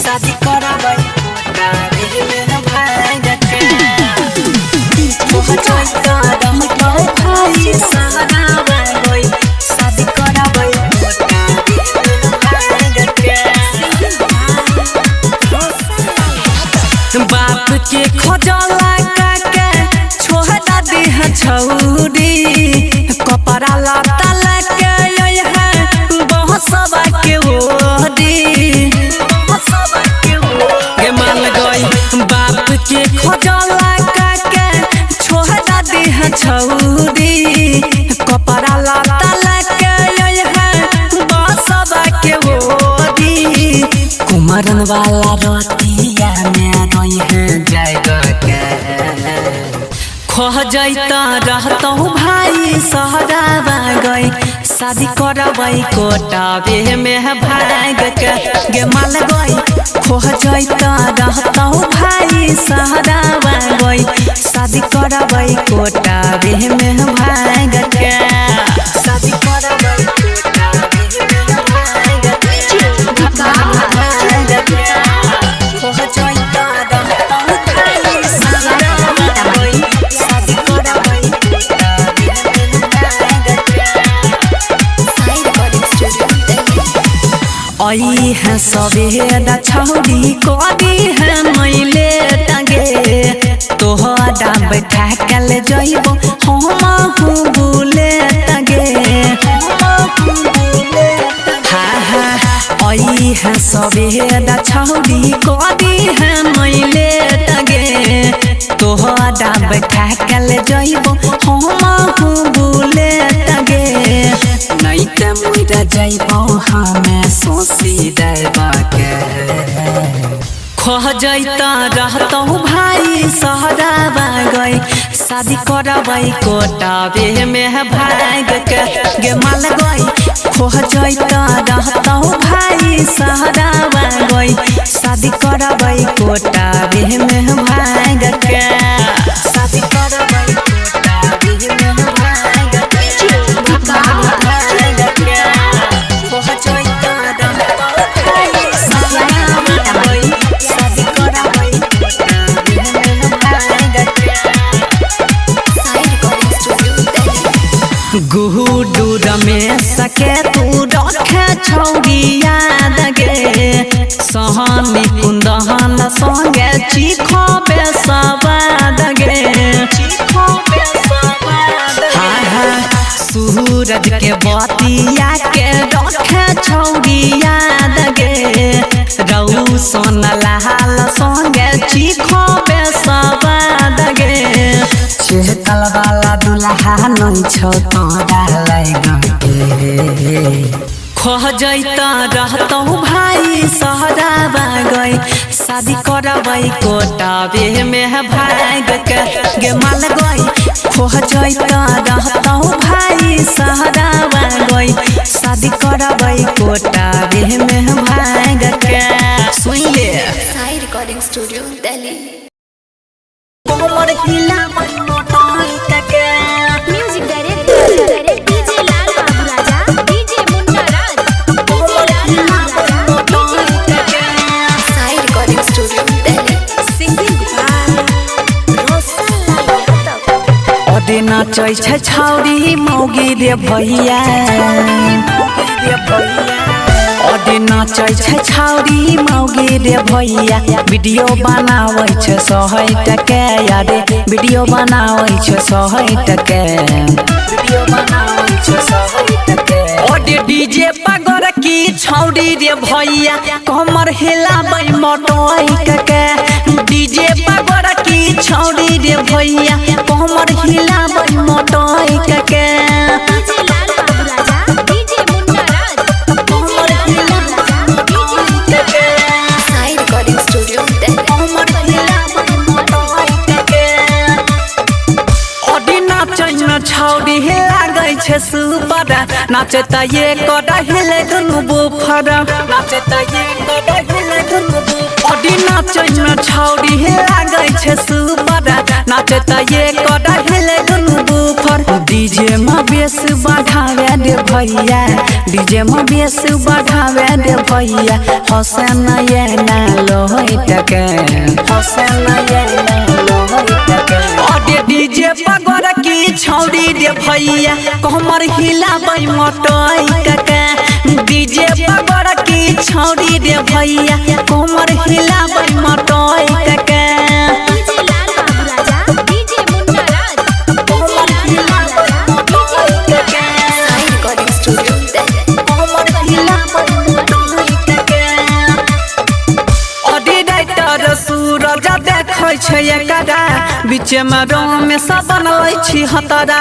शादी करबै कोटा में भाग के पहुंचता रहता भाई सहारा गई शादी करबै कोटा में भाग के बाप के खोजला के छोड़ा देह छौरी कपड़ा लता लेके है बहसबा के ओरी गे मान गई बाप के खोजला के छोड़ा देह छौरी कपड़ा लता लेके है बहसबा के ओरी कुमरन वाला रतिया में रही है जाएगा के खो जैता रहता भाई सहरा गई शादी करबै कोटावे में भाग के गे माल गई खो जैता रहता भाई सहरा गई शादी करबै कोटावे में भाग के शादी करबै कोटावे में भाग के खो जैता रहता भाई सहरा गई शादी करबै कोटावे में भाग के आई है सवेरा छौरी कदी है मैले टंगे तोहरा बैठा कल जइबो हम बुले टंगे आई है सवेरा छौरी कदी है मैले टंगे तोहरा बैठा कल जइबो हम बुले टंगे नहीं त मुइरा जइबो हमें सोसी देबा के खो जैता रहता भाई सहरा गई शादी करबै कोटावे में भाग के गे माल गई खो जैता रहता भाई सहरा गई शादी करबै कोटावे में भाग के शादी करबै कोटावे में भाग के गुडू रमेश के तू रखे छौरी याद गे सहनी कुंदन संगे चिखबे सवाद गे सूरज के बतिया के रखे छौरी याद गे रौशन लाल संगे चिखबे सवाद गे चेहकल वाला दुल्हा नहीं छौ तोरा लगे खो जैता रहता भाई सहरा गई शादी करबै कोटावे में भाग के गे माल गई खो जैता रहता भाई सहरा गई शादी करबै कोटावे में भाग के सुन ले साई रिकॉर्डिंग स्टूडियो दिल्ली कोमर हिला मन मोटाई के music director DJ Lal Babu Raja DJ Munna Raj DJ Lal Babu Raja Sai recording studio Delhi singing by Roshan Yadav ओदे नाचै छै छौरी मौगी रे भैया ओदे नाचै छै छौरी मौगी रे भैया वीडियो बनाबै छै 100 टके यारे वीडियो बनाबै छै 100 टके वीडियो बनाबै छै 100 टके ओदे डीजे पगड़ की छौरी रे भैया कमर हिलाबै मोटोई के डीजे पगड़ की छौरी रे भैया कमर हिलाबै मोटोई के डीजे लाल बाबू राजा डीजे मुन्ना राज कमर हिलाबै मोटोई के साई रिकॉर्डिंग स्टूडियो दिल्ली कमर हिलाबै मोटोई के ओडी नाचै न छौरी लागै छै सुपर नाचता ये कोडा हिले दुनु बुफर नाचता ये कोडा हिले दुनु ओडी नाचै न छौरी लागै छै सुपर नाचता ये कोडा हिले दुनु बुफर डीजे में बेस बढ़ावे दे भैया डीजे में बेस बढ़ावे दे भैया हसन ये ना लोहित के अरे डीजे पगड़ की छौड़ी रे भैया कमर हिलाबै मटई के डीजे पगड़ की छौड़ी रे भैया कमर हिलाबै मटई के डीजे लाल बाबू राजा डीजे मुन्ना राज DJ Lal Babu Raja Sai recording studio सूरज देखै छै एकरा बीच में रंग में सब बनलै छी हतरा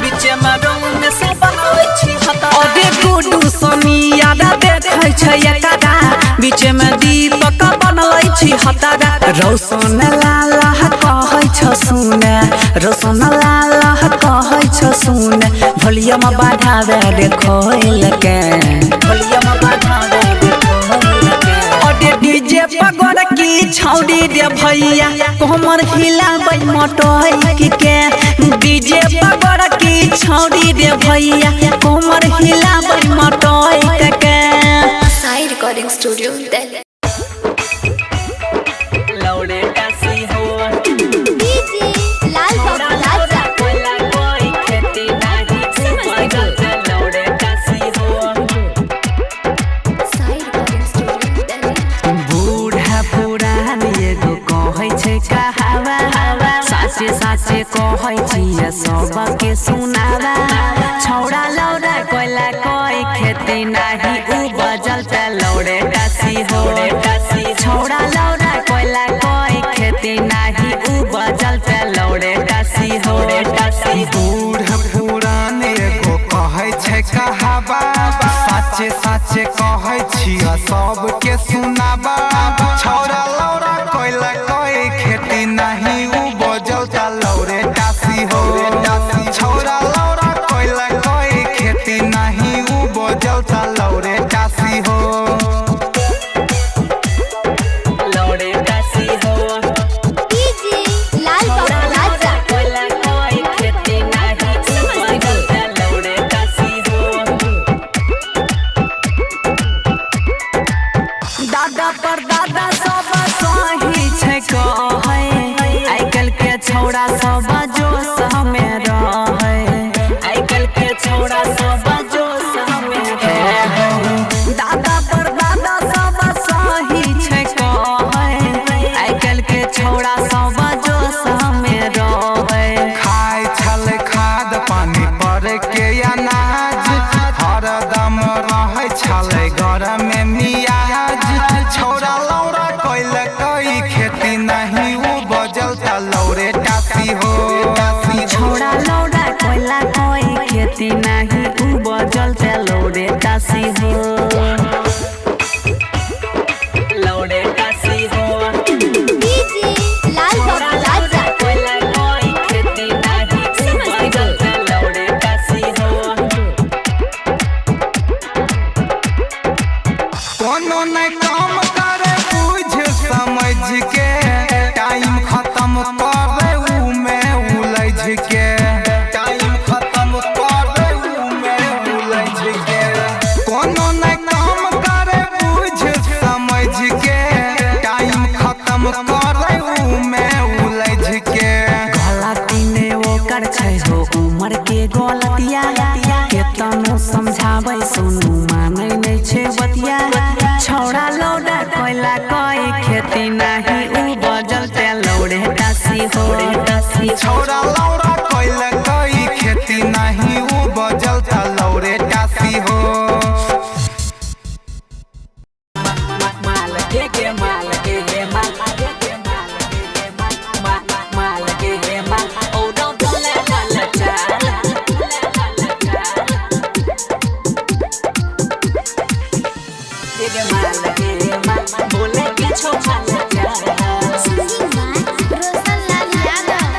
बीच में रंग में सब बनलै छी हतरा अरे गुडू सोनिया देखै छै एकरा बीच में दीपक बनलै छी हतरा रौशन लाला कहै छ सुने रौशन लाला कहै छ सुने वॉल्यूम बढ़ावे रे खोल के वॉल्यूम बढ़ावे रे खोल के अरे डीजे पगड़ की छौड़ी रे भैया कमर हिलाबै मटई के डीजे पगड़ की छौड़ी रे भैया कमर हिलाबै मटई के साई रिकॉर्डिंग स्टूडियो दिल्ली लौड़े कासी हो डीजे लाल बाबू राजा कोला कोई खेती नाही समझ लौड़े कासी हो साई रिकॉर्डिंग स्टूडियो दिल्ली बूढ़ा पुरान एगो कहै छै कहावा साचे साचे कहै छियै सबके सुनावा छौड़ा लौड़ा कोइला कोई खेती नाही उ बजल त लौड़े कासी हो छौड़ा लौड़ा कोइला कोई खेती नाही उ बजल त लौड़े कासी हो बूढ़ पुरान एगो कहै छै कहावा साचे साचे कहै छियै सबके सुनाबा छौड़ा लौड़ा कोइला कोई खेती नहीं उ बजल त लौड़े टासी हो छौड़ा लौड़ा कोइला कोई खेती नहीं उ बजल त लौड़े टासी हो लौड़े कासी हो डीजे लाल बाबू राजा कोइला कोई खेती नाही उ बजल त लौड़े कासी हो दादा पर दादा सब सही छै कहै आइ काल्हि के छौड़ा सब जोश में रहै आइ काल्हि के छौड़ा सब जोश में रहै दादा पर दादा सब सही छै कहै आइ काल्हि के छौड़ा सब जोश में रहै खाय छल खाद पानी पर के अनाज हरदम रहै छल घर में मियाज छौड़ा लौड़ा कोइल कोई खेती नहीं उ बजल त लौड़े टासी हो छौड़ा लौड़ा कोइला कोई खेती नाही उ बजल त लौड़े कासी हो लौड़े कासी हो डीजे लाल बाबू राजा कोइला कोई खेती नाही उ बजल त लौड़े कासी हो कोनो नहीं काम करे बुझ समझ के टाइम खत्म करे उ में उलझ के टाइम खत्म करे उ में उलझ के कोनो नहीं काम करे बुझ समझ के टाइम खत्म करे उ में उलझ के गलती ने ओकर छै हो उमर के गलतिया केतनो समझाबै सुनू मानै नै छै बतिया छौड़ा लौड़ा कोइला कोई खेती नाही उ बजल त लौड़े कासी हो छौड़ा लौड़ा कोइल कोई खेती नहीं उ बजल त लौड़े टासी हो माल के माल के माल के माल के माल ओ डोंट let चाल के माल बोले किछो माल रोशन लाल यादव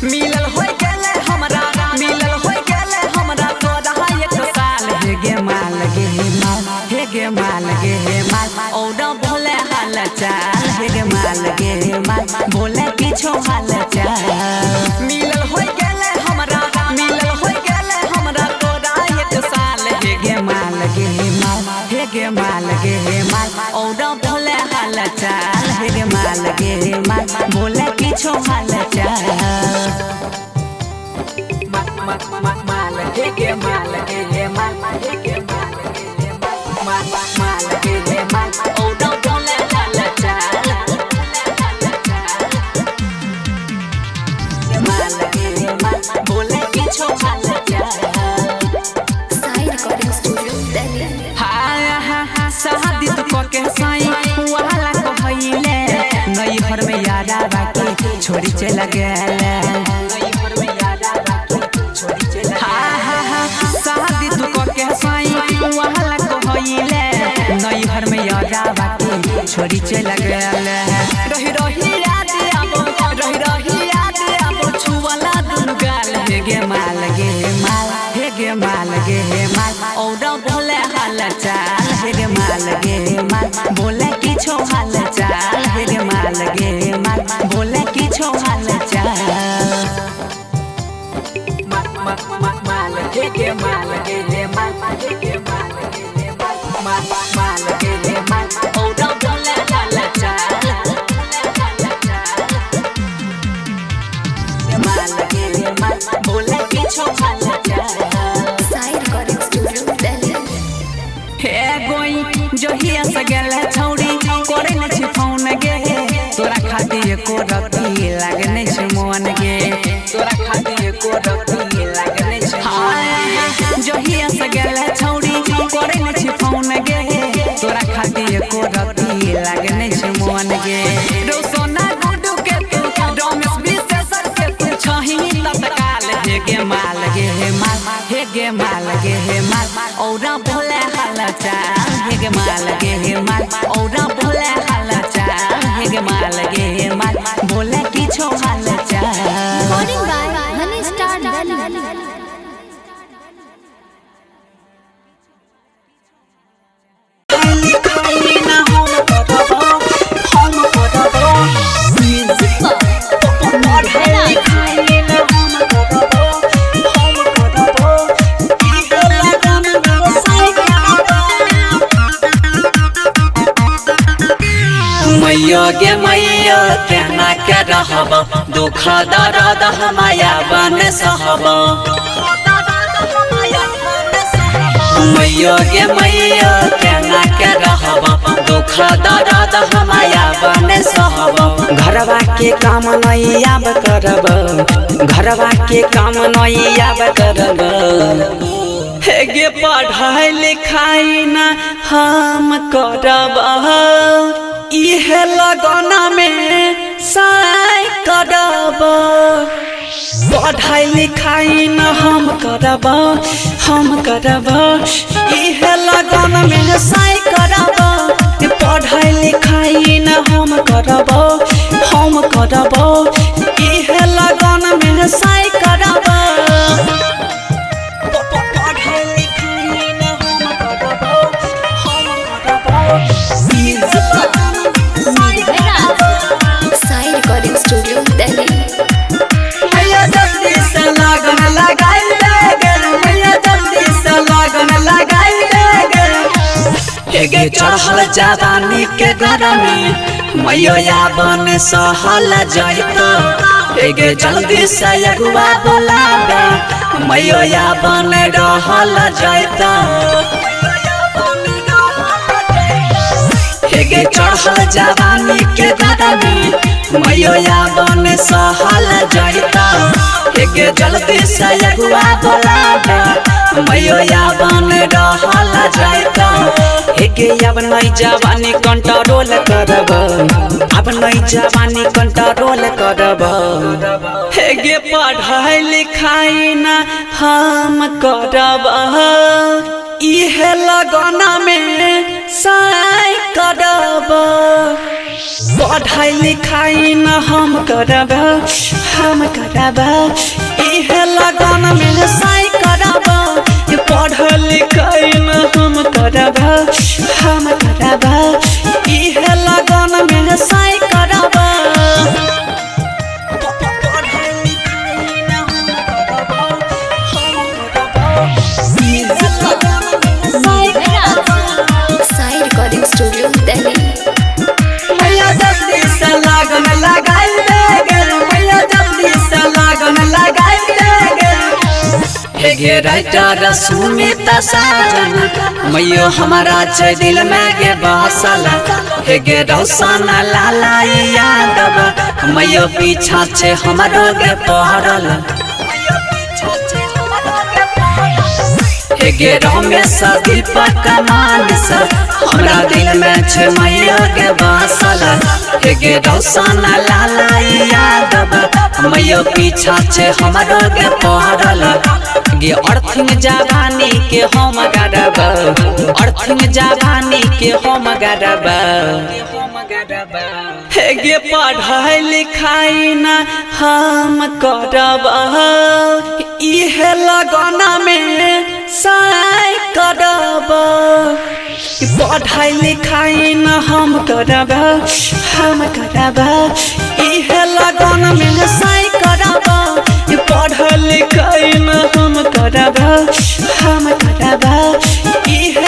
मिलल होय गेले हमरा तोरा एक साल हे गे माल औडा भोले हाल चाल हे गे माल बोले किछो हाल चाल मिलल होय गेले हमरा तोरा एक साल हे गे माल औडा भोले हाल चाल हे गे माल बोले किछो हाल चाल माल हे गे माल हे गे माल हे गे माल हे गे माल ओ डो बोले हाल चाल माल हे माल बोले किछो हाल चाल साई रिकॉर्डिंग स्टूडियो दिल्ली। शादी तो के साई वाला को भइले नई घर में यादा बाकी छोड़ी चला गेले नई घर में यादा बाकी छोड़ी चला शादी तो के साई वाला को भइले नई घर में यादा बाकी छोड़ी चला गेले रही रही याद आबो छुवाला दुनु गाल हे गे माल हे गे माल औरा बोले हाल चाल हे गे माल बोले किछो हाल चाल हे गे माल बोले किछो हाल चाल माल हे गे माल हे गे माल हे गे माल औरा बोले हाल चाल माल बोले किछो हाल चाल साई रिकॉर्डिंग स्टूडियो दिल्ली। हे गोई जहिया से गेले छौड़ी करे न छी फोन गे तोरा खातिर एको रति लागने छ मन गे तोरा खातिर एको रति लागने छ जहिया से गेले छौड़ी करे न छी फोन गे तोरा खातिर एको रति लागने छ मन गे रोसना गुडू के तू रमेश विशेषर के तू छही तत्काल हे गे माल औरा बोले हाल चाल हे गे माल औरा बोले हाल चाल हे गे माल बोले किछो हाल चाल recording by Honey Star Delhi. मैया गे मैया केना के रहब दुख दर्द माया बन सहब मैया गे मैया केना के रहब दुख दर्द माया बन सहब घरवा के काम नहीं आब करब घरवा के काम नहीं आब करब हे गे पढ़ाई लिखाई ना हम करब इहे लगना में साई करब पढ़ाई लिखाई न हम करब इहे लगना में साई करब पढ़ाई लिखाई न हम करब इहे लगना में साई करब पढ़ाई लिखाई न हम करब साई रिकॉर्डिंग स्टूडियो दिल्ली। मैया जल्दी से लगन लगाई दे मैया जल्दी से लगन लगाई दे गे चढ़ल जवानी के गरमी मैया बन सहल जाइत गे जल्दी से अगुआ बोलाबे मैया बन रहल जाइत गे चढ़ल जवानी के गरमी मैया बन सहल जाइत गे जल्दी से अगुआ बोलाबे मैया बन रहल जाइत गे अब नहीं जवानी कंट्रोल करब गे पढ़ाई लिखाई ना हम करब इहे लगना में साई करब पढ़ाई लिखाई न हम करब इहे लगना में साई करब पढ़ाई लिखाई न हम करब इहे लगना में साई करब साई रिकॉर्डिंग स्टूडियो दिल्ली। गे राइटर सुमित साजन मैयो हमारा छै दिल में गे बसल हे गे रोशन लाला यादव मैयो पीछा छै हमरो गे पहरल हे गे रमेश दीपक मानस हमरा दिल में छै मैया के बसल हे गे रोशन लाला यादव मैया पीछा छै हमरो के पहरल गे अर्थिंग जवानी के हम गरब अर्थिंग जवानी के हम गरब हे गे पढ़ाई लिखाई ना हम करब इहे लगन में साय करब पढ़ाई लिखाई न हम करब इहे लगन में साय करब पढ़ाई लिखाई न हम करब इहे